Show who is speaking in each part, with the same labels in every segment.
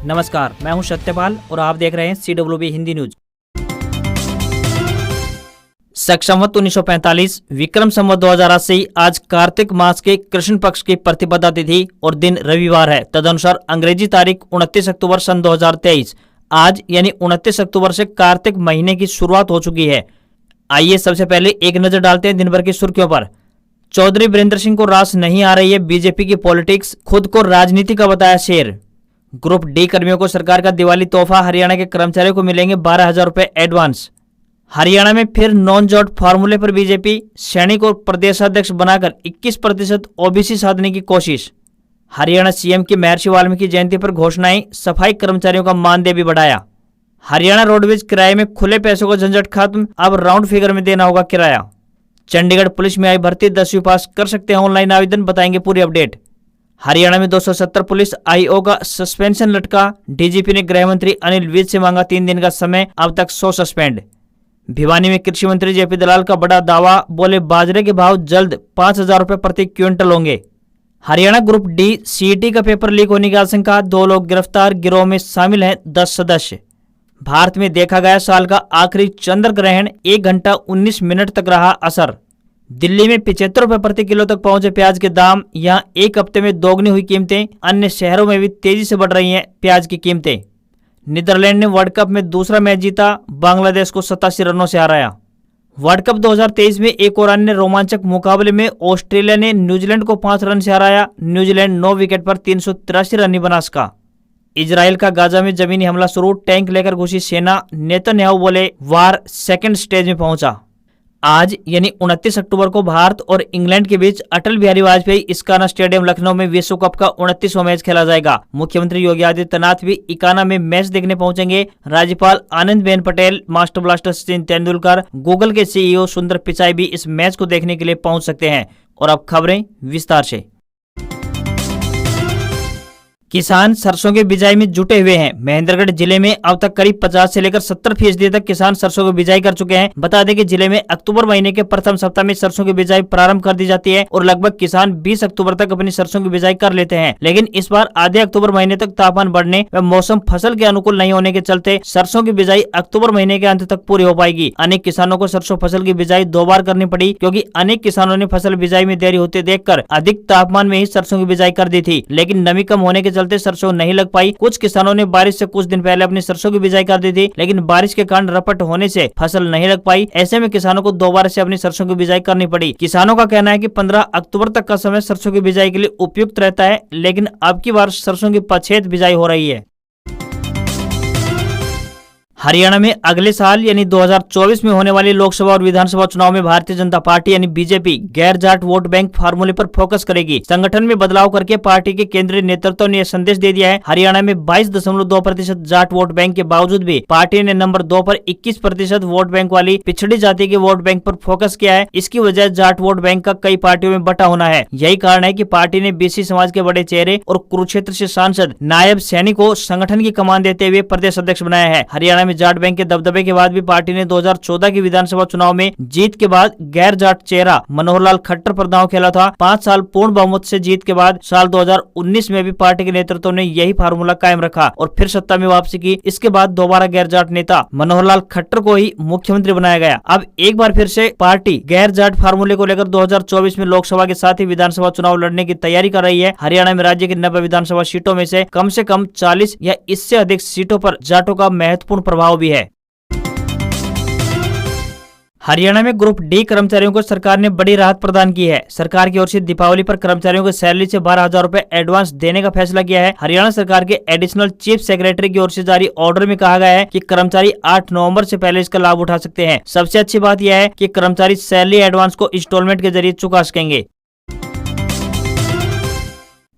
Speaker 1: नमस्कार, मैं हूं सत्यपाल और आप देख रहे हैं CWB हिंदी न्यूज। शक संवत 1945 विक्रम संवत 2080 आज कार्तिक मास के कृष्ण पक्ष की प्रतिपदा तिथि और दिन रविवार है। तदनुसार अंग्रेजी तारीख 29 अक्टूबर सन 2023 आज यानी 29 अक्टूबर से कार्तिक महीने की शुरुआत हो चुकी है। आइए सबसे पहले एक नजर डालते हैं दिन भर की सुर्खियों पर। चौधरी वीरेंद्र सिंह को रास नहीं आ रही है बीजेपी की पॉलिटिक्स, खुद को राजनीति का बताया शेर। ग्रुप डी कर्मियों को सरकार का दिवाली तोहफा, हरियाणा के कर्मचारियों को मिलेंगे 12,000 रुपए एडवांस। हरियाणा में फिर नॉन जॉट फार्मूले पर बीजेपी, सैनिक को प्रदेशाध्यक्ष बनाकर 21% ओबीसी साधने की कोशिश। हरियाणा सीएम की महर्षि वाल्मीकि जयंती पर घोषणाएं, सफाई कर्मचारियों का मानदेय भी बढ़ाया। हरियाणा रोडवेज किराए में खुले पैसों का झंझट खत्म, अब राउंड फिगर में देना होगा किराया। चंडीगढ़ पुलिस में आई भर्ती, 10वीं पास कर सकते हैं ऑनलाइन आवेदन, बताएंगे पूरी अपडेट। हरियाणा में 270 पुलिस आईओ का सस्पेंशन लटका, डीजीपी ने गृह मंत्री अनिल विज से मांगा 3 दिन का समय, अब तक 100 सस्पेंड। भिवानी में कृषि मंत्री जेपी दलाल का बड़ा दावा, बोले बाजरे के भाव जल्द 5,000 रुपए प्रति क्विंटल होंगे। हरियाणा ग्रुप डी सीईटी का पेपर लीक होने की आशंका, 2 लोग गिरफ्तार, गिरोह में शामिल हैं 10 सदस्य। भारत में देखा गया साल का आखिरी चंद्र ग्रहण, 1 घंटा 19 मिनट तक रहा असर। दिल्ली में 75 रुपए प्रति किलो तक पहुंचे प्याज के दाम, यहां एक हफ्ते में दोगुनी हुई कीमतें। अन्य शहरों में भी तेजी से बढ़ रही हैं प्याज की कीमतें। नीदरलैंड ने वर्ल्ड कप में दूसरा मैच जीता, बांग्लादेश को 87 रनों से हराया। वर्ल्ड कप 2023 में एक और अन्य रोमांचक मुकाबले में ऑस्ट्रेलिया ने न्यूजीलैंड को 5 रन से हराया। न्यूजीलैंड 9 विकेट पर 383 रन बना सका। इजराइल का गाजा में जमीनी हमला शुरू, टैंक लेकर घुसी सेना, नेतन्याहू बोले वार सेकंड स्टेज में पहुंचा। आज यानी 29 अक्टूबर को भारत और इंग्लैंड के बीच अटल बिहारी वाजपेयी इस्काना स्टेडियम लखनऊ में विश्व कप का 29वां मैच खेला जाएगा। मुख्यमंत्री योगी आदित्यनाथ भी इकाना में मैच देखने पहुंचेंगे। राज्यपाल Anandiben Patel, master blaster Sachin Tendulkar, Google के सीईओ सुंदर पिचाई भी इस मैच को देखने के लिए पहुंच सकते हैं। और अब खबरें विस्तार से। किसान सरसों की बिजाई में जुटे हुए हैं। महेंद्रगढ़ जिले में अब तक करीब 50 से लेकर 70% तक किसान सरसों की बिजाई कर चुके हैं। बता दें कि जिले में अक्टूबर महीने के प्रथम सप्ताह में सरसों की बिजाई प्रारंभ कर दी जाती है और लगभग किसान 20 अक्टूबर तक अपनी सरसों की बिजाई कर लेते हैं। लेकिन इस बार आधे अक्टूबर महीने तक तापमान बढ़ने व मौसम फसल के अनुकूल नहीं होने के चलते सरसों की बिजाई अक्टूबर महीने के अंत तक पूरी हो पाएगी। अनेक किसानों को सरसों फसल की बिजाई 2 बार करनी पड़ी, क्योंकि अनेक किसानों ने फसल बिजाई में देरी होते देखकर अधिक तापमान में ही सरसों की बिजाई कर दी थी। लेकिन नमी कम होने के चलते सरसों नहीं लग पाई। कुछ किसानों ने बारिश से कुछ दिन पहले अपनी सरसों की बिजाई कर दी थी, लेकिन बारिश के कारण रपट होने से फसल नहीं लग पाई। ऐसे में किसानों को दोबारा से अपनी सरसों की बिजाई करनी पड़ी। किसानों का कहना है कि 15 अक्टूबर तक का समय सरसों की बिजाई के लिए उपयुक्त रहता है, लेकिन अब की बार सरसों की पछेत बिजाई हो रही है। हरियाणा में अगले साल यानी 2024 में होने वाले लोकसभा और विधानसभा चुनाव में भारतीय जनता पार्टी यानी बीजेपी गैर जाट वोट बैंक फार्मूले पर फोकस करेगी। संगठन में बदलाव करके पार्टी के केंद्रीय नेतृत्व ने यह संदेश दे दिया है। हरियाणा में 22.2% जाट वोट बैंक के बावजूद भी पार्टी ने नंबर 2 पर 21% वोट बैंक वाली पिछड़ी जाति के वोट बैंक पर फोकस किया है। इसकी वजह जाट वोट बैंक का कई पार्टियों में बटा होना है। यही कारण है कि पार्टी ने बीसी समाज के बड़े चेहरे और कुरुक्षेत्र से सांसद नायब सैनी को संगठन की कमान देते हुए प्रदेश अध्यक्ष बनाया है। हरियाणा में जाट बैंक के दबदबे के बाद भी पार्टी ने 2014 की विधानसभा चुनाव में जीत के बाद गैर जाट चेहरा मनोहर लाल खट्टर पर दांव खेला था। 5 साल पूर्ण बहुमत से जीत के बाद साल 2019 में भी पार्टी के नेतृत्व ने यही फार्मूला कायम रखा और फिर सत्ता में वापसी की। इसके बाद दोबारा गैर जाट नेता मनोहर लाल खट्टर को ही मुख्यमंत्री बनाया गया। अब एक बार फिर से पार्टी गैर जाट फार्मूले को लेकर 2024 में लोकसभा के साथ ही विधानसभा चुनाव लड़ने की तैयारी कर रही है। हरियाणा में राज्य की 90 विधानसभा सीटों में से कम 40 या इससे अधिक सीटों पर जाटों का महत्वपूर्ण प्रभाव भी है। हरियाणा में ग्रुप डी कर्मचारियों को सरकार ने बड़ी राहत प्रदान की है। सरकार की ओर से दीपावली पर कर्मचारियों को सैलरी से 12,000 रुपए एडवांस देने का फैसला किया है। हरियाणा सरकार के एडिशनल चीफ सेक्रेटरी की ओर से जारी ऑर्डर में कहा गया है कि कर्मचारी 8 नवंबर से पहले इसका लाभ उठा सकते हैं। सबसे अच्छी बात यह है कि कर्मचारी सैलरी एडवांस को इंस्टॉलमेंट के जरिए चुका सकेंगे।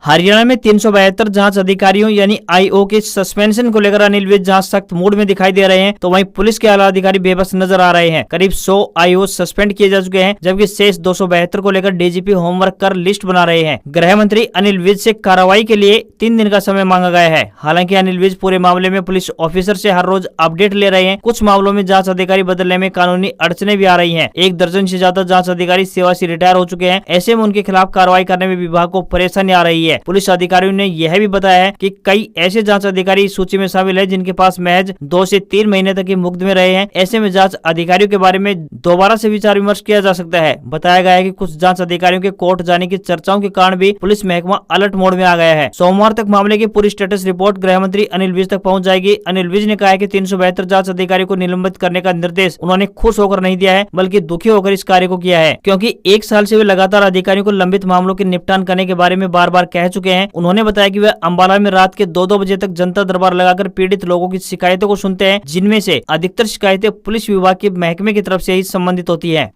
Speaker 1: हरियाणा में 372 जांच अधिकारियों यानी आईओ के सस्पेंशन को लेकर अनिल विज जहां सख्त मूड में दिखाई दे रहे हैं, तो वहीं पुलिस के आला अधिकारी बेबस नजर आ रहे हैं। करीब 100 आईओ सस्पेंड किए जा चुके हैं, जबकि शेष 272 को लेकर डीजीपी होमवर्क कर लिस्ट बना रहे हैं। गृह मंत्री अनिल विज से कार्रवाई के लिए 3 दिन का समय मांगा गया है। हालांकि अनिल विज पूरे मामले में पुलिस ऑफिसर से हर रोज अपडेट ले रहे हैं। कुछ मामलों में जाँच अधिकारी बदलने में कानूनी अड़चने भी आ रही है। 1 दर्जन से ज्यादा जाँच अधिकारी सेवा से रिटायर हो चुके हैं। ऐसे में उनके खिलाफ कार्रवाई करने में विभाग को परेशानी आ रही है। है। पुलिस अधिकारियों ने यह भी बताया है कि कई ऐसे जांच अधिकारी इस सूची में शामिल है जिनके पास महज 2 से 3 महीने तक ही मुकदमे रहे हैं। ऐसे में जांच अधिकारियों के बारे में दोबारा से विचार विमर्श किया जा सकता है। बताया गया है कि कुछ जांच अधिकारियों के कोर्ट जाने की चर्चाओं के कारण भी पुलिस महकमा अलर्ट मोड में आ गया है। सोमवार तक मामले की पूरी स्टेटस रिपोर्ट गृह मंत्री अनिल विज तक पहुंच जाएगी। अनिल विज ने कहा है कि 372 जांच अधिकारियों को निलंबित करने का निर्देश उन्होंने खुश होकर नहीं दिया है, बल्कि दुखी होकर इस कार्य को किया है, क्योंकि 1 साल से वे लगातार अधिकारियों को लंबित मामलों के निपटान करने के बारे में बार बार कह चुके हैं। उन्होंने बताया कि वे अम्बाला में रात के 2-2 बजे तक जनता दरबार लगाकर पीड़ित लोगों की शिकायतों को सुनते हैं, जिनमें से अधिकतर शिकायतें पुलिस विभाग के महकमे की तरफ से ही संबंधित होती है।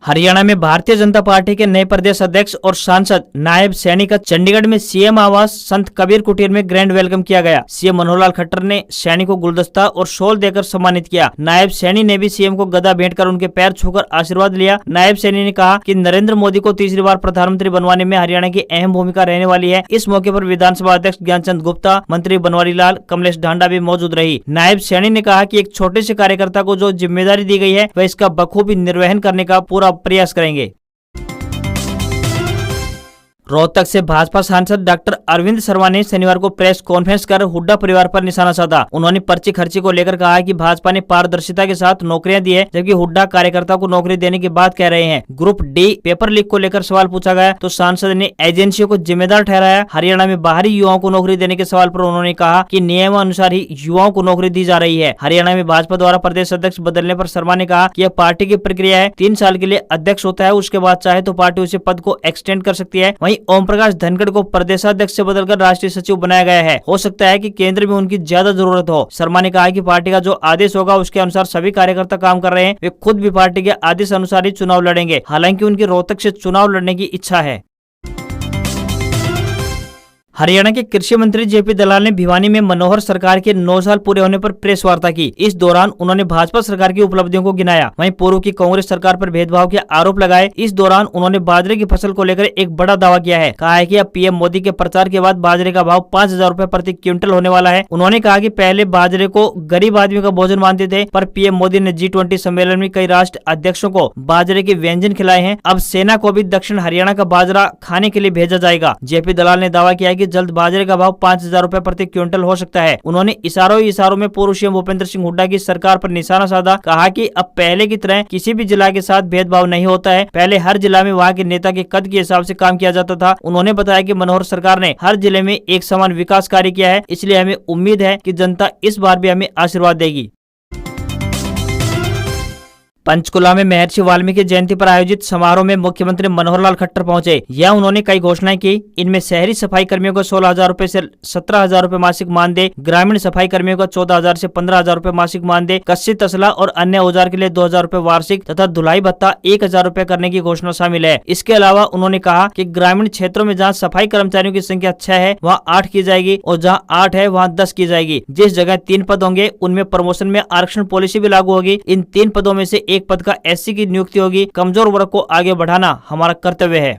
Speaker 1: हरियाणा में भारतीय जनता पार्टी के नए प्रदेश अध्यक्ष और सांसद नायब सैनी का चंडीगढ़ में सीएम आवास संत कबीर कुटीर में ग्रैंड वेलकम किया गया। सीएम मनोहर लाल खट्टर ने सैनी को गुलदस्ता और शॉल देकर सम्मानित किया। नायब सैनी ने भी सीएम को गदा भेंट कर उनके पैर छूकर आशीर्वाद लिया। नायब सैनी ने कहा कि नरेंद्र मोदी को तीसरी बार प्रधानमंत्री बनवाने में हरियाणा की अहम भूमिका रहने वाली है। इस मौके पर विधानसभा अध्यक्ष ज्ञानचंद गुप्ता, मंत्री बनवारी लाल, कमलेश ढांडा भी मौजूद रही। नायब सैनी ने कहा कि एक छोटे से कार्यकर्ता को जो जिम्मेदारी दी गई है वह इसका बखूबी निर्वहन करने का पूरा प्रयास करेंगे। रोहतक से भाजपा सांसद डॉक्टर अरविंद शर्मा ने शनिवार को प्रेस कॉन्फ्रेंस कर हुड्डा परिवार पर निशाना साधा। उन्होंने पर्ची खर्ची को लेकर कहा कि भाजपा ने पारदर्शिता के साथ नौकरियां दी है, जबकि हुड्डा कार्यकर्ता को नौकरी देने की बात कह रहे हैं। ग्रुप डी पेपर लीक को लेकर सवाल पूछा गया तो सांसद ने एजेंसियों को जिम्मेदार ठहराया। हरियाणा में बाहरी युवाओं को नौकरी देने के सवाल पर उन्होंने कहा कि नियमानुसार ही युवाओं को नौकरी दी जा रही है। हरियाणा में भाजपा द्वारा प्रदेश अध्यक्ष बदलने पर शर्मा ने कहा कि यह पार्टी की प्रक्रिया है। 3 साल के लिए अध्यक्ष होता है, उसके बाद चाहे तो पार्टी उसे पद को एक्सटेंड कर सकती है। वहीं ओम प्रकाश धनखड़ को प्रदेशाध्यक्ष से बदलकर राष्ट्रीय सचिव बनाया गया है। हो सकता है कि केंद्र में उनकी ज्यादा जरूरत हो। शर्मा ने कहा कि पार्टी का जो आदेश होगा उसके अनुसार सभी कार्यकर्ता काम कर रहे हैं। वे खुद भी पार्टी के आदेश अनुसार ही चुनाव लड़ेंगे। हालांकि उनकी रोहतक से चुनाव लड़ने की इच्छा है। हरियाणा के कृषि मंत्री जेपी दलाल ने भिवानी में मनोहर सरकार के 9 साल पूरे होने पर प्रेस वार्ता की। इस दौरान उन्होंने भाजपा सरकार की उपलब्धियों को गिनाया। वहीं पूर्व की कांग्रेस सरकार पर भेदभाव के आरोप लगाए। इस दौरान उन्होंने बाजरे की फसल को लेकर एक बड़ा दावा किया है। कहा है कि अब पीएम मोदी के प्रचार के बाद बाजरे का भाव 5,000 रुपए प्रति क्विंटल होने वाला है। उन्होंने कहा कि पहले बाजरे को गरीब आदमी का भोजन मानते थे, पर पीएम मोदी ने G20 सम्मेलन में कई राष्ट्र अध्यक्षों को बाजरे के व्यंजन खिलाए हैं। अब सेना को भी दक्षिण हरियाणा का बाजरा खाने के लिए भेजा जाएगा। जेपी दलाल ने दावा किया है कि जल्द बाजरे का 5,000 रुपए प्रति क्विंटल हो सकता है। उन्होंने इशारों में पूर्व सीएम भूपेंद्र सिंह हुड्डा की सरकार पर निशाना साधा। कहा कि अब पहले की तरह किसी भी जिला के साथ भेदभाव नहीं होता है। पहले हर जिला में वहां के नेता के कद के हिसाब से काम किया जाता था। उन्होंने बताया कि मनोहर सरकार ने हर जिले में एक समान विकास कार्य किया है, इसलिए हमें उम्मीद है कि जनता इस बार भी हमें आशीर्वाद देगी। पंचकुला में महर्षि वाल्मीकि जयंती पर आयोजित समारोह में मुख्यमंत्री मनोहर लाल खट्टर पहुंचे। यह उन्होंने कई घोषणाएं की। इनमें शहरी सफाई कर्मियों को 16,000 रुपए से 17,000 रुपए मासिक मानदेय, ग्रामीण सफाई कर्मियों को 14,000 से 15,000 रुपए मासिक मानदेय, कस्सी तसला और अन्य औजार के लिए 2,000 रुपए वार्षिक तथा धुलाई भत्ता 1,000 रुपए करने की घोषणा शामिल है। इसके अलावा उन्होंने कहा कि ग्रामीण क्षेत्रों में जहाँ सफाई कर्मचारियों की संख्या 6 है वहाँ 8 की जाएगी और जहाँ 8 है वहाँ 10 की जाएगी। जिस जगह 3 पद होंगे उनमें प्रमोशन में आरक्षण पॉलिसी भी लागू होगी। इन 3 पदों में से एक पद का SC की नियुक्ति होगी। कमजोर वर्ग को आगे बढ़ाना हमारा कर्तव्य है।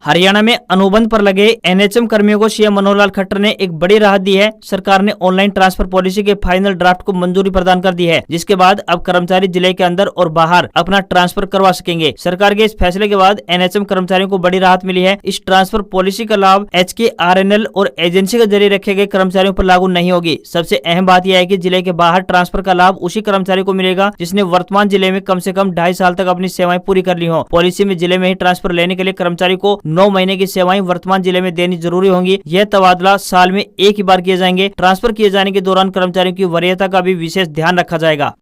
Speaker 1: हरियाणा में अनुबंध पर लगे NHM कर्मियों को सीएम मनोहर लाल खट्टर ने एक बड़ी राहत दी है। सरकार ने ऑनलाइन ट्रांसफर पॉलिसी के फाइनल ड्राफ्ट को मंजूरी प्रदान कर दी है, जिसके बाद अब कर्मचारी जिले के अंदर और बाहर अपना ट्रांसफर करवा सकेंगे। सरकार के इस फैसले के बाद NHM कर्मचारियों को बड़ी राहत मिली है। इस ट्रांसफर पॉलिसी का लाभ HKRNL और एजेंसी के जरिए रखे गए कर्मचारियों पर लागू नहीं होगी। सबसे अहम बात यह है कि जिले के बाहर ट्रांसफर का लाभ उसी कर्मचारी को मिलेगा जिसने वर्तमान जिले में कम से कम 2.5 साल तक अपनी सेवाएं पूरी कर ली हो। पॉलिसी में जिले में ही ट्रांसफर लेने के लिए कर्मचारी को 9 महीने की सेवाएं वर्तमान जिले में देनी जरूरी होंगी। यह तबादला साल में एक ही बार किए जाएंगे। ट्रांसफर किए जाने के दौरान कर्मचारियों की वरीयता का भी विशेष ध्यान रखा जाएगा।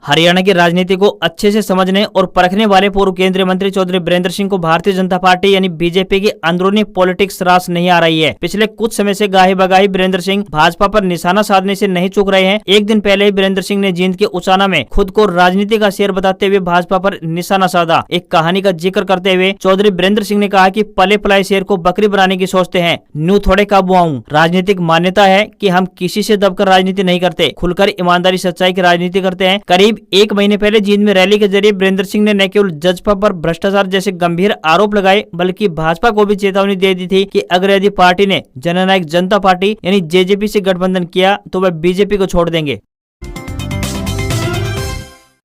Speaker 1: हरियाणा की राजनीति को अच्छे से समझने और परखने वाले पूर्व केंद्रीय मंत्री चौधरी बीरेंद्र सिंह को भारतीय जनता पार्टी यानी बीजेपी की अंदरूनी पॉलिटिक्स रास नहीं आ रही है। पिछले कुछ समय से गाही बगाही बीरेंद्र सिंह भाजपा पर निशाना साधने से नहीं चूक रहे हैं। एक दिन पहले ही बीरेंद्र सिंह ने जींद के उचाना में खुद को राजनीति का शेर बताते हुए भाजपा पर निशाना साधा। एक कहानी का जिक्र करते हुए चौधरी बीरेंद्र सिंह ने कहा कि पले पलाए शेर को बकरी बनाने की सोचते हैं, न्यू थोड़े काबू आऊं। राजनीतिक मान्यता है कि हम किसी से दबकर राजनीति नहीं करते, खुलकर ईमानदारी सच्चाई की राजनीति करते हैं। करीब 1 महीने पहले जींद में रैली के जरिए बीरेंद्र सिंह ने न केवल जजपा पर भ्रष्टाचार जैसे गंभीर आरोप लगाए बल्कि भाजपा को भी चेतावनी दे दी थी कि अगर यदि पार्टी ने जननायक जनता पार्टी यानी JJP से गठबंधन किया तो वह बीजेपी को छोड़ देंगे।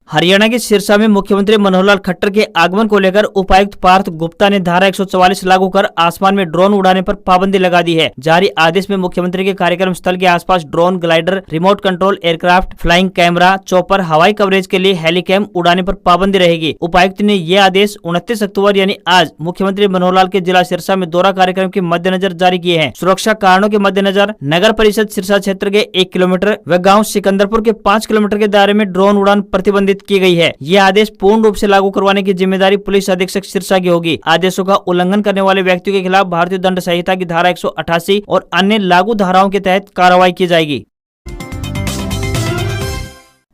Speaker 1: हरियाणा के सिरसा में मुख्यमंत्री मनोहर लाल खट्टर के आगमन को लेकर उपायुक्त पार्थ गुप्ता ने धारा 144 लागू कर आसमान में ड्रोन उड़ाने पर पाबंदी लगा दी है। जारी आदेश में मुख्यमंत्री के कार्यक्रम स्थल के आसपास drone, glider, remote control aircraft, flying camera, chopper, हवाई कवरेज के लिए हेलीकैम उड़ाने पर पाबंदी रहेगी। उपायुक्त ने ये आदेश 29 अक्टूबर यानी आज मुख्यमंत्री मनोहर लाल के जिला सिरसा में दौरा कार्यक्रम के मद्देनजर जारी किए हैं। सुरक्षा कारणों के मद्देनजर नगर परिषद सिरसा क्षेत्र के 1 किलोमीटर व गाँव सिकंदरपुर के 5 किलोमीटर के दायरे में ड्रोन उड़ान प्रतिबंधित की गई है। यह आदेश पूर्ण रूप से लागू करवाने की जिम्मेदारी पुलिस अधीक्षक सिरसा की होगी। आदेशों का उल्लंघन करने वाले व्यक्तियों के खिलाफ भारतीय दंड संहिता की धारा 188 और अन्य लागू धाराओं के तहत कार्रवाई की जाएगी।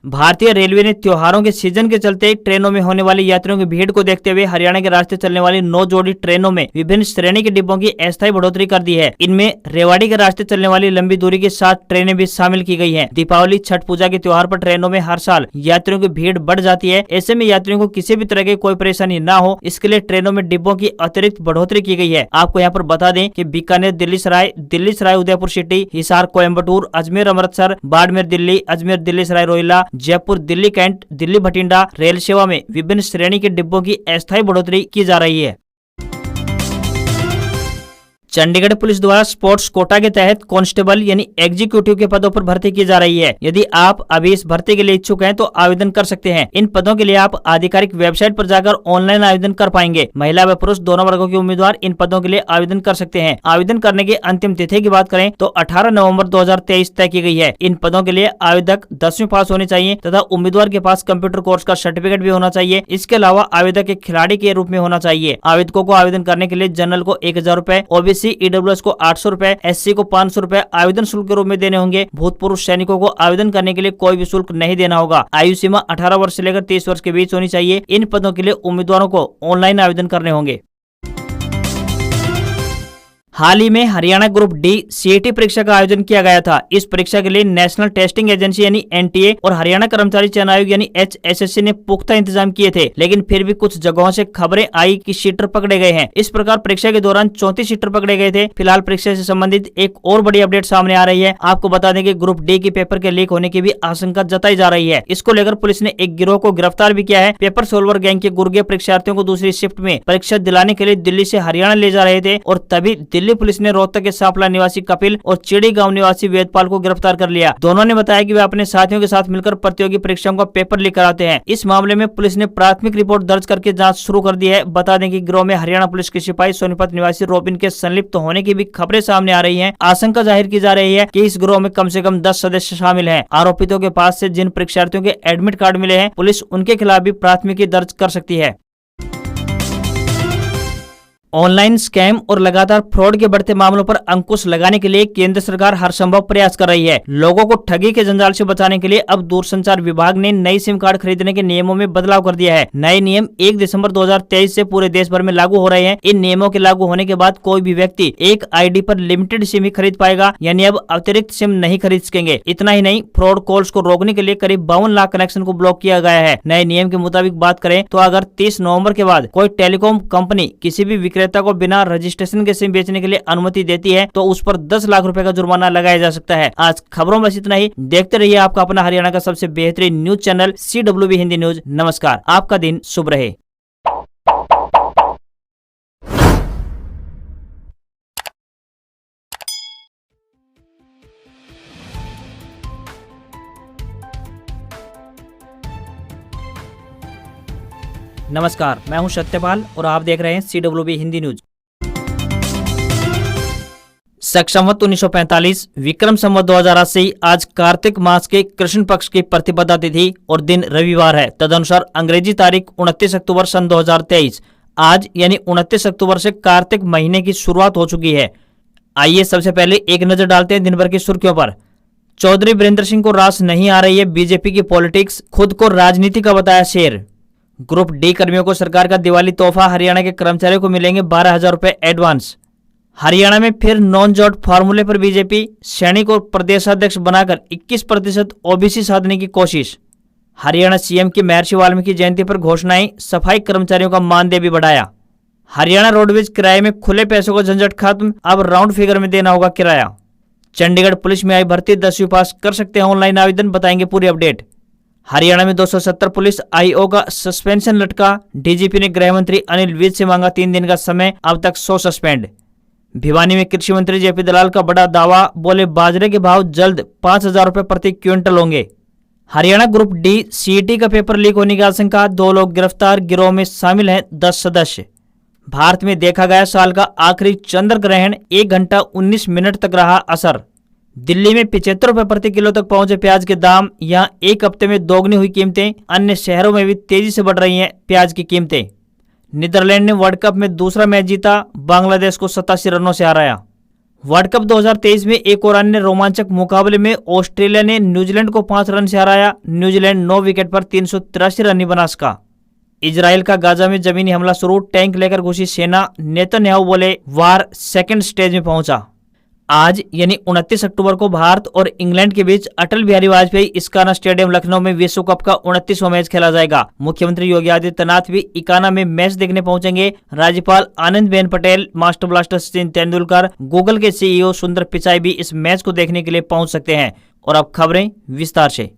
Speaker 1: भारतीय रेलवे ने त्योहारों के सीजन के चलते ट्रेनों में होने वाली यात्रियों की भीड़ को देखते हुए हरियाणा के रास्ते चलने वाली 9 जोड़ी ट्रेनों में विभिन्न श्रेणी के डिब्बों की अस्थायी बढ़ोतरी कर दी है। इनमें रेवाड़ी के रास्ते चलने वाली लंबी दूरी की 7 ट्रेनें भी शामिल की गई हैं। दीपावली, छठ पूजा के त्योहार पर ट्रेनों में हर साल यात्रियों की भीड़ बढ़ जाती है। ऐसे में यात्रियों को किसी भी तरह की कोई परेशानी न हो, इसके लिए ट्रेनों में डिब्बों की अतिरिक्त बढ़ोतरी की गई है। आपको यहाँ पर बता दें कि Bikaner Delhi Sarai Udaipur city, Hisar Coimbatore, Ajmer Amritsar, Barmer Delhi, Ajmer Delhi Sarai Rohilla, Jaipur Delhi cantt, Delhi Bathinda rail सेवा में विभिन्न श्रेणी के डिब्बों की अस्थायी बढ़ोतरी की जा रही है। चंडीगढ़ पुलिस द्वारा स्पोर्ट्स कोटा के तहत कांस्टेबल यानी एग्जीक्यूटिव के पदों पर भर्ती की जा रही है। यदि आप अभी इस भर्ती के लिए इच्छुक हैं तो आवेदन कर सकते हैं। इन पदों के लिए आप आधिकारिक वेबसाइट पर जाकर ऑनलाइन आवेदन कर पाएंगे। महिला व पुरुष दोनों वर्गों के उम्मीदवार इन पदों के लिए आवेदन कर सकते हैं। आवेदन करने की अंतिम तिथि की बात करें तो 18 नवम्बर 2023 तय की गई है। इन पदों के लिए आवेदक 10वीं पास होने चाहिए तथा उम्मीदवार के पास कंप्यूटर कोर्स का सर्टिफिकेट भी होना चाहिए। इसके अलावा आवेदक एक खिलाड़ी के रूप में होना चाहिए। आवेदकों को आवेदन करने के लिए जनरल को 1000 रूपए, ओबीसी ईडब्ल्यूएस को 800 रूपए, एससी को 500 रूपए आवेदन शुल्क के रूप में देने होंगे। भूतपूर्व सैनिकों को आवेदन करने के लिए कोई भी शुल्क नहीं देना होगा। आयु सीमा 18 वर्ष से लेकर 30 वर्ष के बीच होनी चाहिए। इन पदों के लिए उम्मीदवारों को ऑनलाइन आवेदन करने होंगे। हाल ही में हरियाणा ग्रुप डी सीईटी परीक्षा का आयोजन किया गया था। इस परीक्षा के लिए नेशनल टेस्टिंग एजेंसी यानी एनटीए और हरियाणा कर्मचारी चयन आयोग यानी एचएसएससी ने पुख्ता इंतजाम किए थे, लेकिन फिर भी कुछ जगहों से खबरें आई कि सीटर पकड़े गए हैं। इस प्रकार परीक्षा के दौरान 34 सीटर पकड़े गए थे। फिलहाल परीक्षा से संबंधित एक और बड़ी अपडेट सामने आ रही है। आपको बता दें कि ग्रुप डी के पेपर के लीक होने की भी आशंका जताई जा रही है। इसको लेकर पुलिस ने एक गिरोह को गिरफ्तार भी किया है। पेपर सोल्वर गैंग के गुर्गे परीक्षार्थियों को दूसरी शिफ्ट में परीक्षा दिलाने के लिए दिल्ली से हरियाणा ले जा रहे थे और तभी दिल्ली पुलिस ने रोहतक के सापला निवासी कपिल और चिड़ी गांव निवासी वेदपाल को गिरफ्तार कर लिया। दोनों ने बताया कि वे अपने साथियों के साथ मिलकर प्रतियोगी परीक्षाओं का पेपर लीक कराते हैं। इस मामले में पुलिस ने प्राथमिक रिपोर्ट दर्ज करके जांच शुरू कर दी है। बता दें कि गिरोह में हरियाणा पुलिस के सिपाही सोनीपत निवासी रोबिन के संलिप्त होने की भी खबरें सामने आ रही हैं। आशंका जाहिर की जा रही है कि इस गिरोह में कम से कम 10 सदस्य शामिल हैं। आरोपितों के पास से जिन परीक्षार्थियों के एडमिट कार्ड मिले हैं, पुलिस उनके खिलाफ भी प्राथमिकी दर्ज कर सकती है। ऑनलाइन स्कैम और लगातार फ्रॉड के बढ़ते मामलों पर अंकुश लगाने के लिए केंद्र सरकार हर संभव प्रयास कर रही है। लोगों को ठगी के जंजाल से बचाने के लिए अब दूरसंचार विभाग ने नई सिम कार्ड खरीदने के नियमों में बदलाव कर दिया है। नए नियम 1 दिसंबर 2023 से पूरे देश भर में लागू हो रहे हैं। इन नियमों के लागू होने के बाद कोई भी व्यक्ति एक आईडी पर लिमिटेड सिम ही खरीद पाएगा, यानी अब अतिरिक्त सिम नहीं खरीद सकेंगे। इतना ही नहीं, फ्रॉड कॉल्स को रोकने के लिए करीब 52 लाख कनेक्शन को ब्लॉक किया गया है। नए नियम के मुताबिक बात करें तो अगर 30 नवम्बर के बाद कोई टेलीकॉम कंपनी किसी भी विक्रेता को बिना रजिस्ट्रेशन के सिम बेचने के लिए अनुमति देती है तो उस पर 10 लाख रुपए का जुर्माना लगाया जा सकता है। आज खबरों में इतना ही। देखते रहिए आपका अपना हरियाणा का सबसे बेहतरीन news channel CWB Hindi news. नमस्कार, आपका दिन शुभ रहे। नमस्कार, मैं हूं सत्यपाल और आप देख रहे हैं CWB हिंदी न्यूज। संवत 1945 विक्रम संवत 2080 आज कार्तिक मास के कृष्ण पक्ष की प्रतिपदा तिथि और दिन रविवार है। तदनुसार अंग्रेजी तारीख 29 अक्टूबर सन 2023 आज यानी 29 अक्टूबर से कार्तिक महीने की शुरुआत हो चुकी है। आइए सबसे पहले एक नजर डालते हैं दिन भर की सुर्खियों पर। चौधरी वीरेंद्र सिंह को रास नहीं आ रही है बीजेपी की पॉलिटिक्स, खुद को राजनीति का बताया शेर। ग्रुप डी कर्मियों को सरकार का दिवाली तोहफा, हरियाणा के कर्मचारियों को मिलेंगे 12,000 रुपए एडवांस। हरियाणा में फिर नॉन जॉट फार्मूले पर बीजेपी, सैनिक को प्रदेशाध्यक्ष बनाकर 21% ओबीसी साधने की कोशिश। हरियाणा सीएम की महर्षि वाल्मीकि जयंती पर घोषणाएं, सफाई कर्मचारियों का मानदेय भी बढ़ाया। हरियाणा रोडवेज किराए में खुले पैसों का झंझट खत्म, अब राउंड फिगर में देना होगा किराया। चंडीगढ़ पुलिस में आई भर्ती, 10वीं पास कर सकते हैं ऑनलाइन आवेदन, बताएंगे पूरी अपडेट। हरियाणा में 270 पुलिस आईओ का सस्पेंशन लटका। डीजीपी ने गृह मंत्री अनिल विज से मांगा 3 दिन का समय, अब तक 100 सस्पेंड। भिवानी में कृषि मंत्री जेपी दलाल का बड़ा दावा, बोले बाजरे के भाव जल्द 5,000 रुपए प्रति क्विंटल होंगे। हरियाणा ग्रुप डी सीईटी का पेपर लीक होने की आशंका, 2 लोग गिरफ्तार, गिरोह में शामिल हैं 10 सदस्य। भारत में देखा गया साल का आखिरी चंद्र ग्रहण, 1 घंटा 19 मिनट तक रहा असर। दिल्ली में 75 रुपए प्रति किलो तक पहुंचे प्याज के दाम, यहां एक हफ्ते में दोगुनी हुई कीमतें। अन्य शहरों में भी तेजी से बढ़ रही हैं प्याज की कीमतें। नीदरलैंड ने वर्ल्ड कप में दूसरा मैच जीता, बांग्लादेश को 87 रनों से हराया। वर्ल्ड कप 2023 में एक और अन्य रोमांचक मुकाबले में ऑस्ट्रेलिया ने न्यूजीलैंड को 5 रन से हराया। न्यूजीलैंड 9 विकेट पर 383 रन बना सका। इजराइल का गाजा में जमीनी हमला शुरू, टैंक लेकर घुसी सेना। नेतन्याहू बोले वार सेकंड स्टेज में पहुंचा। आज यानी 29 अक्टूबर को भारत और इंग्लैंड के बीच अटल बिहारी वाजपेयी इस्काना स्टेडियम लखनऊ में विश्व कप का 29वां मैच खेला जाएगा। मुख्यमंत्री योगी आदित्यनाथ भी इकाना में मैच देखने पहुंचेंगे। राज्यपाल Anandiben Patel, master blaster Sachin Tendulkar, Google के सीईओ सुंदर पिचाई भी इस मैच को देखने के लिए पहुंच सकते हैं। और अब खबरें विस्तार से।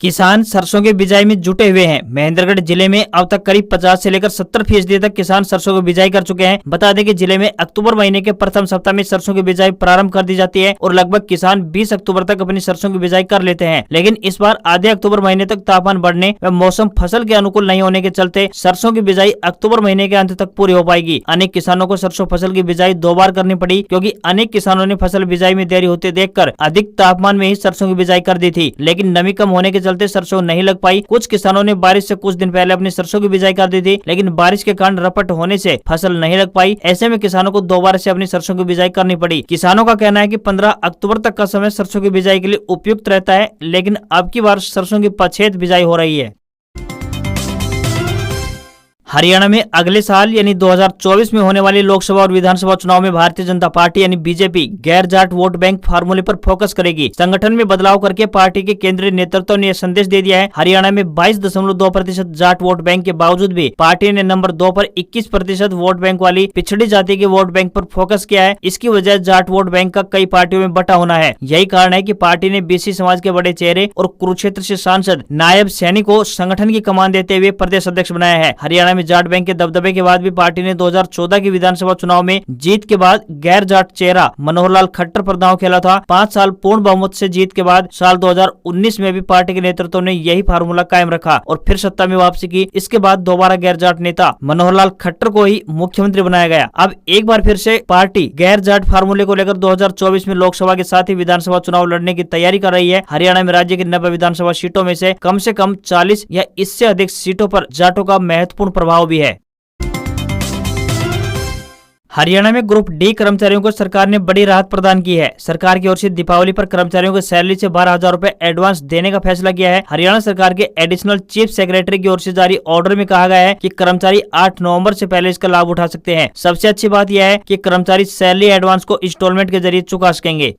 Speaker 1: किसान सरसों की बिजाई में जुटे हुए हैं। महेंद्रगढ़ जिले में अब तक करीब 50 से लेकर 70% तक किसान सरसों की बिजाई कर चुके हैं। बता दें कि जिले में अक्टूबर महीने के प्रथम सप्ताह में सरसों की बिजाई प्रारंभ कर दी जाती है और लगभग किसान 20 अक्टूबर तक अपनी सरसों की बिजाई कर लेते हैं। लेकिन इस बार आधे अक्टूबर महीने तक तापमान बढ़ने व मौसम फसल के अनुकूल नहीं होने के चलते सरसों की बिजाई अक्टूबर महीने के अंत तक पूरी हो पाएगी। अनेक किसानों को सरसों फसल की बिजाई 2 बार करनी पड़ी, क्योंकि अनेक किसानों ने फसल बिजाई में देरी होते देखकर अधिक तापमान में ही सरसों की बिजाई कर दी थी। लेकिन नमी कम होने के चलते सरसों नहीं लग पाई। कुछ किसानों ने बारिश से कुछ दिन पहले अपनी सरसों की बिजाई कर दी थी, लेकिन बारिश के कारण रपट होने से फसल नहीं लग पाई। ऐसे में किसानों को दोबारा से अपनी सरसों की बिजाई करनी पड़ी। किसानों का कहना है कि 15 अक्टूबर तक का समय सरसों की बिजाई के लिए उपयुक्त रहता है, लेकिन अब की बार सरसों की पछेत बिजाई हो रही है। हरियाणा में अगले साल यानी 2024 में होने वाले लोकसभा और विधानसभा चुनाव में भारतीय जनता पार्टी यानी बीजेपी गैर जाट वोट बैंक फार्मूले पर फोकस करेगी। संगठन में बदलाव करके पार्टी के केंद्रीय नेतृत्व ने यह संदेश दे दिया है। हरियाणा में 22.2% जाट वोट बैंक के बावजूद भी पार्टी ने नंबर 2 पर 21% वोट बैंक वाली पिछड़ी जाति के वोट बैंक पर फोकस किया है। इसकी वजह जाट वोट बैंक का कई पार्टियों में बटा होना है। यही कारण है कि पार्टी ने बीसी समाज के बड़े चेहरे और कुरुक्षेत्र से सांसद नायब सैनी को संगठन की कमान देते हुए प्रदेश अध्यक्ष बनाया है। हरियाणा में जाट बैंक के दबदबे के बाद भी पार्टी ने 2014 की विधानसभा चुनाव में जीत के बाद गैर जाट चेहरा मनोहर लाल खट्टर पर दांव खेला था। 5 साल पूर्ण बहुमत से जीत के बाद साल 2019 में भी पार्टी के नेतृत्व ने यही फार्मूला कायम रखा और फिर सत्ता में वापसी की। इसके बाद दोबारा गैर जाट नेता मनोहर लाल खट्टर को ही मुख्यमंत्री बनाया गया। अब एक बार फिर से पार्टी गैर जाट फार्मूले को लेकर 2024 में लोकसभा के साथ ही विधानसभा चुनाव लड़ने की तैयारी कर रही है। हरियाणा में राज्य की 90 विधानसभा सीटों में से कम 40 या इससे अधिक सीटों पर जाटों का महत्वपूर्ण प्रभाव भी है। हरियाणा में ग्रुप डी कर्मचारियों को सरकार ने बड़ी राहत प्रदान की है। सरकार की ओर से दीपावली पर कर्मचारियों को सैलरी से 12,000 रुपए एडवांस देने का फैसला किया है। हरियाणा सरकार के एडिशनल चीफ सेक्रेटरी की ओर से जारी ऑर्डर में कहा गया है कि कर्मचारी 8 नवंबर से पहले इसका लाभ उठा सकते हैं। सबसे अच्छी बात यह है कि कर्मचारी सैलरी एडवांस को इंस्टॉलमेंट के जरिए चुका सकेंगे।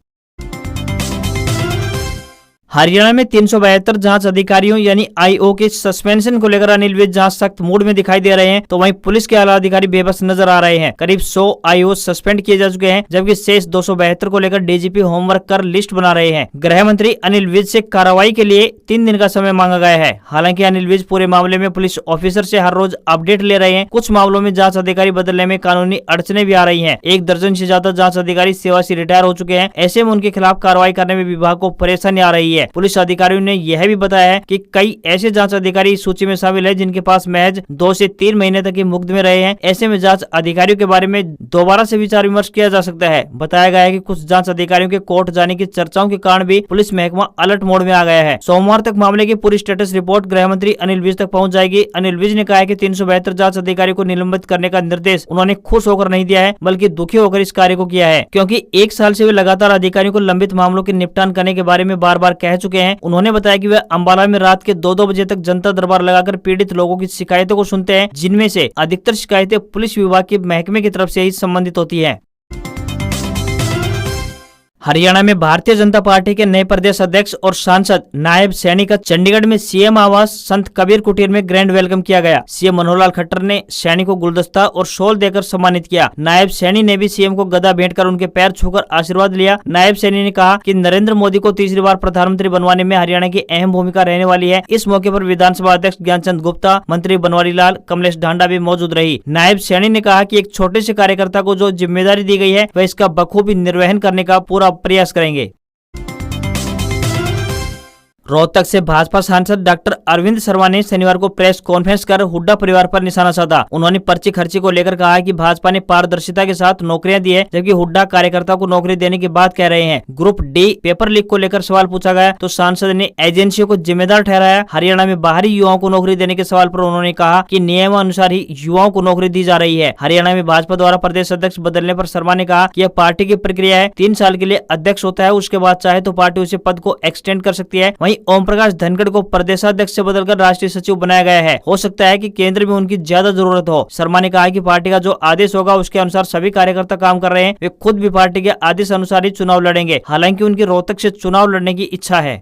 Speaker 1: हरियाणा में 372 जांच अधिकारियों यानी आईओ के सस्पेंशन को लेकर अनिल विज जहां सख्त मूड में दिखाई दे रहे हैं, तो वहीं पुलिस के आला अधिकारी बेबस नजर आ रहे हैं। करीब 100 आईओ सस्पेंड किए जा चुके हैं, जबकि शेष 272 को लेकर डीजीपी होमवर्क कर लिस्ट बना रहे हैं। गृह मंत्री अनिल विज से कार्रवाई के लिए 3 दिन का समय मांगा गया है। हालांकि अनिल विज पूरे मामले में पुलिस ऑफिसर से हर रोज अपडेट ले रहे हैं। कुछ मामलों में जाँच अधिकारी बदलने में कानूनी अड़चने भी आ रही है। 1 दर्जन से ज्यादा जाँच अधिकारी सेवा से रिटायर हो चुके हैं। ऐसे में उनके खिलाफ कार्रवाई करने में विभाग को परेशानी आ रही है। पुलिस अधिकारियों ने यह भी बताया है कि कई ऐसे जांच अधिकारी इस सूची में शामिल है जिनके पास महज 2 से 3 महीने तक ही मुकदमे रहे हैं। ऐसे में जांच अधिकारियों के बारे में दोबारा से विचार विमर्श किया जा सकता है। बताया गया है कि कुछ जांच अधिकारियों के कोर्ट जाने की चर्चाओं के कारण भी पुलिस महकमा अलर्ट मोड में आ गया है। सोमवार तक मामले की पूरी स्टेटस रिपोर्ट गृह मंत्री अनिल विज तक पहुंच जाएगी। अनिल विज ने कहा है कि 372 जांच अधिकारियों को निलंबित करने का निर्देश उन्होंने खुश होकर नहीं दिया है, बल्कि दुखी होकर इस कार्य को किया है, क्योंकि 1 साल से वे लगातार अधिकारियों को लंबित मामलों के निपटान करने के बारे में बार बार कह चुके हैं। उन्होंने बताया कि वे अंबाला में रात के 2-2 बजे तक जनता दरबार लगाकर पीड़ित लोगों की शिकायतों को सुनते हैं, जिनमें से अधिकतर शिकायतें पुलिस विभाग के महकमे की तरफ से ही संबंधित होती है। हरियाणा में भारतीय जनता पार्टी के नए प्रदेश अध्यक्ष और सांसद नायब सैनी का चंडीगढ़ में सीएम आवास संत कबीर कुटीर में ग्रैंड वेलकम किया गया। सीएम मनोहर लाल खट्टर ने सैनी को गुलदस्ता और शॉल देकर सम्मानित किया। नायब सैनी ने भी सीएम को गदा भेंट कर उनके पैर छूकर आशीर्वाद लिया। नायब सैनी ने कहा कि नरेंद्र मोदी को तीसरी बार प्रधानमंत्री बनवाने में हरियाणा की अहम भूमिका रहने वाली है। इस मौके पर विधानसभा अध्यक्ष ज्ञानचंद गुप्ता, मंत्री बनवारी लाल, कमलेश ढांडा भी मौजूद रही। नायब सैनी ने कहा कि एक छोटे से कार्यकर्ता को जो जिम्मेदारी दी गई है वह इसका बखूबी निर्वहन करने का पूरा प्रयास करेंगे। रोहतक से भाजपा सांसद डॉक्टर अरविंद शर्मा ने शनिवार को प्रेस कॉन्फ्रेंस कर हुड्डा परिवार पर निशाना साधा। उन्होंने पर्ची खर्ची को लेकर कहा कि भाजपा ने पारदर्शिता के साथ नौकरियां दी है, जबकि हुड्डा कार्यकर्ता को नौकरी देने की बात कह रहे हैं। ग्रुप डी पेपर लीक को लेकर सवाल पूछा गया तो सांसद ने एजेंसियों को जिम्मेदार ठहराया। हरियाणा में बाहरी युवाओं को नौकरी देने के सवाल पर उन्होंने कहा कि नियमानुसार ही युवाओं को नौकरी दी जा रही है। हरियाणा में भाजपा द्वारा प्रदेश अध्यक्ष बदलने पर शर्मा ने कहा कि यह पार्टी की प्रक्रिया है। 3 साल के लिए अध्यक्ष होता है, उसके बाद चाहे तो पार्टी उसे पद को एक्सटेंड कर सकती है। वहीं ओम प्रकाश धनखड़ को प्रदेशाध्यक्ष से बदलकर राष्ट्रीय सचिव बनाया गया है। हो सकता है कि केंद्र में उनकी ज्यादा जरूरत हो। शर्मा ने कहा कि पार्टी का जो आदेश होगा उसके अनुसार सभी कार्यकर्ता काम कर रहे हैं। वे खुद भी पार्टी के आदेश अनुसार ही चुनाव लड़ेंगे। हालांकि उनकी रोहतक से चुनाव लड़ने की इच्छा है।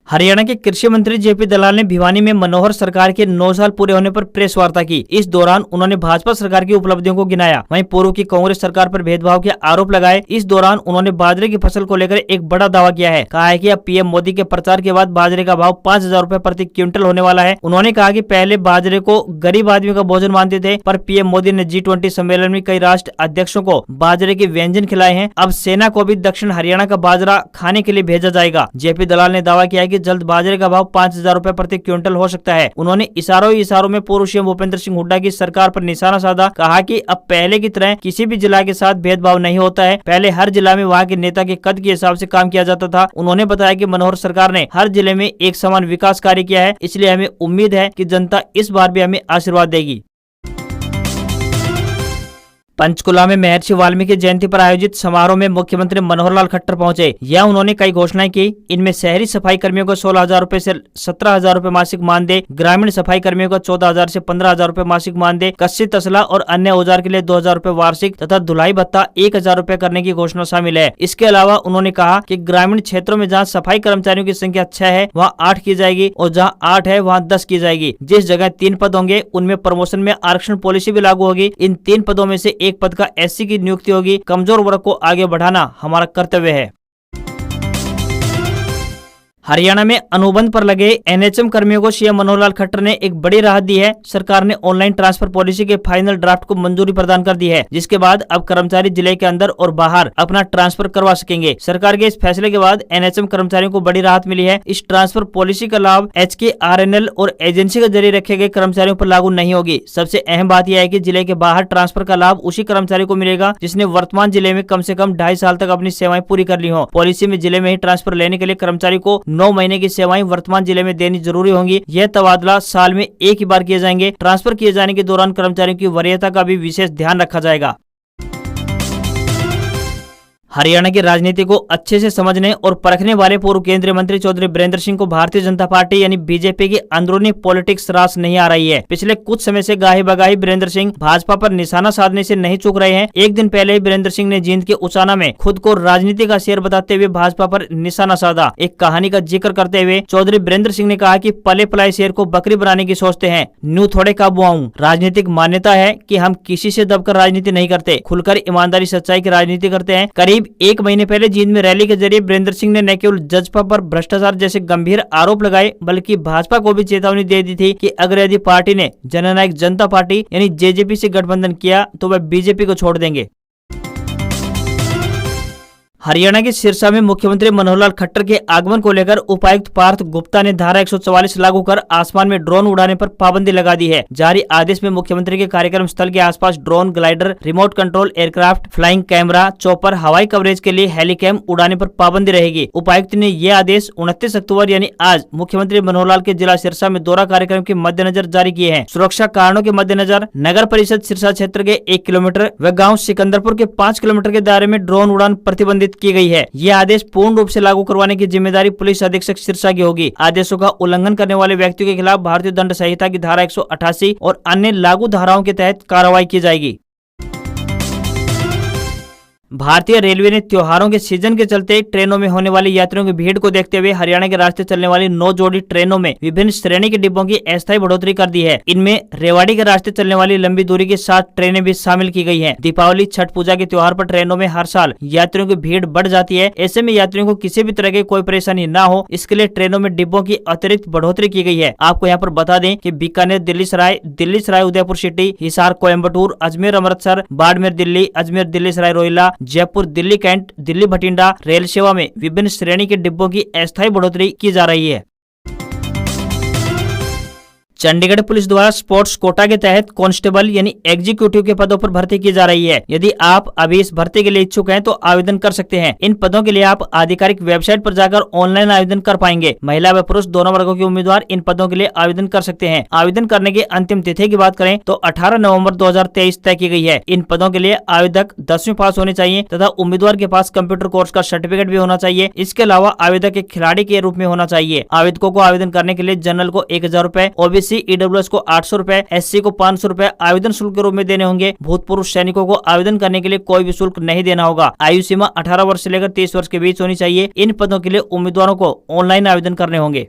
Speaker 1: हरियाणा के कृषि मंत्री जेपी दलाल ने भिवानी में मनोहर सरकार के 9 साल पूरे होने पर प्रेस वार्ता की। इस दौरान उन्होंने भाजपा सरकार की उपलब्धियों को गिनाया। वहीं पूर्व की कांग्रेस सरकार पर भेदभाव के आरोप लगाए। इस दौरान उन्होंने बाजरे की फसल को लेकर एक बड़ा दावा किया है। कहा है कि अब पीएम मोदी के प्रचार के बाद बाजरे का भाव 5,000 रुपए प्रति क्विंटल होने वाला है। उन्होंने कहा कि पहले बाजरे को गरीब आदमी का भोजन मानते थे, पर पीएम मोदी ने G20 सम्मेलन में कई राष्ट्र अध्यक्षों को बाजरे के व्यंजन खिलाए हैं। अब सेना को भी दक्षिण हरियाणा का बाजरा खाने के लिए भेजा जाएगा। जेपी दलाल ने दावा किया है कि जल्द बाजरे का 5,000 रुपए प्रति क्विंटल हो सकता है। उन्होंने इशारों में पूर्व सीएम भूपेंद्र सिंह हुड्डा की सरकार पर निशाना साधा। कहा कि अब पहले की तरह किसी भी जिला के साथ भेदभाव नहीं होता है। पहले हर जिला में वहां के नेता के कद के हिसाब से काम किया जाता था। उन्होंने बताया कि मनोहर सरकार ने हर जिले में एक समान विकास कार्य किया है, इसलिए हमें उम्मीद है कि जनता इस बार भी हमें आशीर्वाद देगी। पंचकुला में महर्षि वाल्मीकि जयंती पर आयोजित समारोह में मुख्यमंत्री मनोहर लाल खट्टर पहुंचे। यह उन्होंने कई घोषणाएं की। इनमें शहरी सफाई कर्मियों को 16,000 रुपए से 17,000 रुपए मासिक मानदेय, ग्रामीण सफाई कर्मियों को 14,000 से 15,000 रुपए मासिक मानदेय, कस्सी तसला और अन्य औजार के लिए 2,000 रुपए वार्षिक तथा धुलाई भत्ता 1,000 रुपए करने की घोषणा शामिल है। इसके अलावा उन्होंने कहा कि ग्रामीण क्षेत्रों में जहाँ सफाई कर्मचारियों की संख्या 6 है वहाँ 8 की जाएगी और जहाँ 8 है वहाँ 10 की जाएगी। जिस जगह 3 पद होंगे उनमें प्रमोशन में आरक्षण पॉलिसी भी लागू होगी। इन 3 पदों में से एक पद का SC की नियुक्ति होगी। कमजोर वर्ग को आगे बढ़ाना हमारा कर्तव्य है। हरियाणा में अनुबंध पर लगे NHM कर्मियों को सीएम मनोहर लाल खट्टर ने एक बड़ी राहत दी है। सरकार ने ऑनलाइन ट्रांसफर पॉलिसी के फाइनल ड्राफ्ट को मंजूरी प्रदान कर दी है, जिसके बाद अब कर्मचारी जिले के अंदर और बाहर अपना ट्रांसफर करवा सकेंगे। सरकार के इस फैसले के बाद NHM कर्मचारियों को बड़ी राहत मिली है। इस ट्रांसफर पॉलिसी का लाभ HKRNL और एजेंसी के जरिए रखे गए कर्मचारियों पर लागू नहीं होगी। सबसे अहम बात यह है कि जिले के बाहर ट्रांसफर का लाभ उसी कर्मचारी को मिलेगा जिसने वर्तमान जिले में कम से कम 2.5 साल तक अपनी सेवाएं पूरी कर ली हो। पॉलिसी में जिले में ही ट्रांसफर लेने के लिए कर्मचारी को 9 महीने की सेवाएं वर्तमान जिले में देनी जरूरी होंगी। यह तबादला साल में एक ही बार किए जाएंगे। ट्रांसफर किए जाने के दौरान कर्मचारियों की वरीयता का भी विशेष ध्यान रखा जाएगा। हरियाणा की राजनीति को अच्छे से समझने और परखने वाले पूर्व केंद्रीय मंत्री चौधरी बीरेंद्र सिंह को भारतीय जनता पार्टी यानी बीजेपी की अंदरूनी पॉलिटिक्स रास नहीं आ रही है। पिछले कुछ समय से गाही बगाही बीरेंद्र सिंह भाजपा पर निशाना साधने से नहीं चूक रहे हैं। एक दिन पहले ही बीरेंद्र सिंह ने जींद के उचाना में खुद को राजनीति का शेर बताते हुए भाजपा पर निशाना साधा। एक कहानी का जिक्र करते हुए चौधरी बीरेंद्र सिंह ने कहा कि पले पलाए शेर को बकरी बनाने की सोचते हैं, न्यू थोड़े काबू आऊं। राजनीतिक मान्यता है कि हम किसी से दबकर राजनीति नहीं करते, खुलकर ईमानदारी सच्चाई की राजनीति करते हैं। करीब 1 महीने पहले जींद में रैली के जरिए बीरेंद्र सिंह ने न केवल जजपा पर भ्रष्टाचार जैसे गंभीर आरोप लगाए, बल्कि भाजपा को भी चेतावनी दे दी थी कि अगर यदि पार्टी ने जननायक जनता पार्टी यानी JJP से गठबंधन किया तो वह बीजेपी को छोड़ देंगे। हरियाणा के सिरसा में मुख्यमंत्री मनोहर लाल खट्टर के आगमन को लेकर उपायुक्त पार्थ गुप्ता ने धारा 144 लागू कर आसमान में ड्रोन उड़ाने पर पाबंदी लगा दी है। जारी आदेश में मुख्यमंत्री के कार्यक्रम स्थल के आसपास drone, glider, remote control aircraft, flying camera, chopper, हवाई कवरेज के लिए हेलीकैम उड़ाने पर पाबंदी रहेगी। उपायुक्त ने ये आदेश 29 अक्टूबर यानी आज मुख्यमंत्री मनोहर लाल के जिला सिरसा में दौरा कार्यक्रम के मद्देनजर जारी किए हैं। सुरक्षा कारणों के मद्देनजर नगर परिषद सिरसा क्षेत्र के 1 किलोमीटर व गाँव सिकंदरपुर के 5 किलोमीटर के दायरे में ड्रोन उड़ान प्रतिबंधित की गई है। यह आदेश पूर्ण रूप से लागू करवाने की जिम्मेदारी पुलिस अधीक्षक सिरसा की होगी। आदेशों का उल्लंघन करने वाले व्यक्तियों के खिलाफ भारतीय दंड संहिता की धारा 188 और अन्य लागू धाराओं के तहत कार्रवाई की जाएगी। भारतीय रेलवे ने त्योहारों के सीजन के चलते ट्रेनों में होने वाली यात्रियों की भीड़ को देखते हुए हरियाणा के रास्ते चलने वाली 9 जोड़ी ट्रेनों में विभिन्न श्रेणी के डिब्बों की अस्थायी बढ़ोतरी कर दी है। इनमें रेवाड़ी के रास्ते चलने वाली लंबी दूरी की 7 ट्रेनें भी शामिल की गई हैं। दीपावली, छठ पूजा के त्योहार पर ट्रेनों में हर साल यात्रियों की भीड़ बढ़ जाती है। ऐसे में यात्रियों को किसी भी तरह की कोई परेशानी न हो, इसके लिए ट्रेनों में डिब्बों की अतिरिक्त बढ़ोतरी की गई है। आपको यहाँ पर बता दें कि Bikaner Delhi Sarai Udaipur city, Hisar Coimbatore, Ajmer Amritsar, Barmer Delhi, Ajmer Delhi Sarai Rohilla, Jaipur Delhi cantt, Delhi Bathinda rail सेवा में विभिन्न श्रेणी के डिब्बों की अस्थायी बढ़ोतरी की जा रही है। चंडीगढ़ पुलिस द्वारा स्पोर्ट्स कोटा के तहत कांस्टेबल यानी एग्जीक्यूटिव के पदों पर भर्ती की जा रही है। यदि आप अभी इस भर्ती के लिए इच्छुक हैं तो आवेदन कर सकते हैं। इन पदों के लिए आप आधिकारिक वेबसाइट पर जाकर ऑनलाइन आवेदन कर पाएंगे। महिला व पुरुष दोनों वर्गों के उम्मीदवार इन पदों के लिए आवेदन कर सकते हैं। आवेदन करने की अंतिम तिथि की बात करें तो 18 नवम्बर 2023 तय की गई है। इन पदों के लिए आवेदक 10वीं पास होने चाहिए तथा उम्मीदवार के पास कंप्यूटर कोर्स का सर्टिफिकेट भी होना चाहिए। इसके अलावा आवेदक एक खिलाड़ी के रूप में होना चाहिए। आवेदकों को आवेदन करने के लिए जनरल को 1000 रूपए, ओबीसी ईडब्ल्यूएस को 800 रूपए, एससी को 500 रूपए आवेदन शुल्क के रूप में देने होंगे। भूतपूर्व सैनिकों को आवेदन करने के लिए कोई भी शुल्क नहीं देना होगा। आयु सीमा 18 वर्ष से लेकर 30 वर्ष के बीच होनी चाहिए। इन पदों के लिए उम्मीदवारों को ऑनलाइन आवेदन करने होंगे।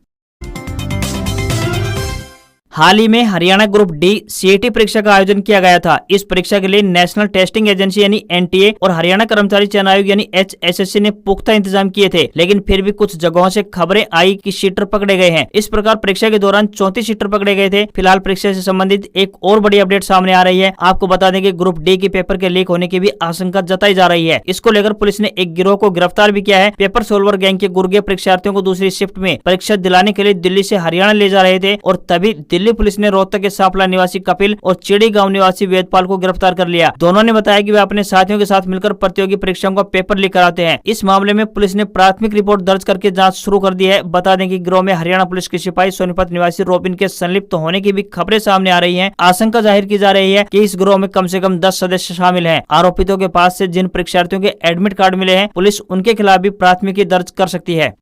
Speaker 1: हाल ही में हरियाणा ग्रुप डी सीईटी परीक्षा का आयोजन किया गया था। इस परीक्षा के लिए नेशनल टेस्टिंग एजेंसी यानी एनटीए और हरियाणा कर्मचारी चयन आयोग यानी एचएसएससी ने पुख्ता इंतजाम किए थे, लेकिन फिर भी कुछ जगहों से खबरें आई कि सीटर पकड़े गए हैं। इस प्रकार परीक्षा के दौरान 34 सीटर पकड़े गए थे। फिलहाल परीक्षा से संबंधित एक और बड़ी अपडेट सामने आ रही है। आपको बता दें कि ग्रुप डी के पेपर के लीक होने की भी आशंका जताई जा रही है। इसको लेकर पुलिस ने एक गिरोह को गिरफ्तार भी किया है। पेपर सोल्वर गैंग के गुर्गे परीक्षार्थियों को दूसरी शिफ्ट में परीक्षा दिलाने के लिए दिल्ली से हरियाणा ले जा रहे थे और तभी दिल्ली पुलिस ने रोहतक के सापला निवासी कपिल और चिड़ी गांव निवासी वेदपाल को गिरफ्तार कर लिया। दोनों ने बताया कि वे अपने साथियों के साथ मिलकर प्रतियोगी परीक्षाओं का पेपर लीक कराते हैं। इस मामले में पुलिस ने प्राथमिक रिपोर्ट दर्ज करके जांच शुरू कर दी है। बता दें कि गिरोह में हरियाणा पुलिस के सिपाही सोनीपत निवासी रोबिन के संलिप्त होने की भी खबरें सामने आ रही हैं। आशंका जाहिर की जा रही है कि इस गिरोह में कम से कम 10 सदस्य शामिल हैं। आरोपितों के पास से जिन परीक्षार्थियों के एडमिट कार्ड मिले हैं, पुलिस उनके खिलाफ भी प्राथमिकी दर्ज कर सकती है।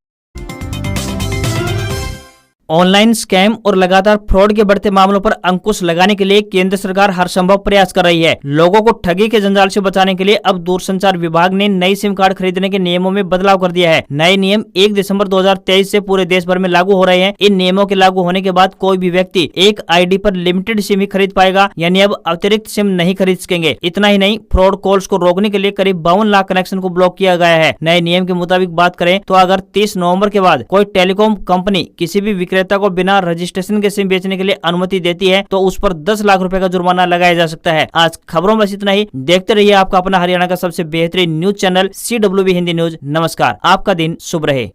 Speaker 1: ऑनलाइन स्कैम और लगातार फ्रॉड के बढ़ते मामलों पर अंकुश लगाने के लिए केंद्र सरकार हर संभव प्रयास कर रही है। लोगों को ठगी के जंजाल से बचाने के लिए अब दूरसंचार विभाग ने नई सिम कार्ड खरीदने के नियमों में बदलाव कर दिया है। नए नियम 1 दिसंबर 2023 से पूरे देश भर में लागू हो रहे हैं। इन नियमों के लागू होने के बाद कोई भी व्यक्ति एक आईडी पर लिमिटेड सिम ही खरीद पाएगा, यानी अब अतिरिक्त सिम नहीं खरीद सकेंगे। इतना ही नहीं, फ्रॉड कॉल्स को रोकने के लिए करीब 52 लाख कनेक्शन को ब्लॉक किया गया है। नए नियम के मुताबिक बात करें तो अगर 30 नवम्बर के बाद कोई टेलीकॉम कंपनी किसी भी विक्रेता को बिना रजिस्ट्रेशन के सिम बेचने के लिए अनुमति देती है तो उस पर 10 लाख रुपए का जुर्माना लगाया जा सकता है। आज खबरों में बस इतना ही। देखते रहिए आपका अपना हरियाणा का सबसे बेहतरीन news channel CWB Hindi news. नमस्कार, आपका दिन शुभ रहे।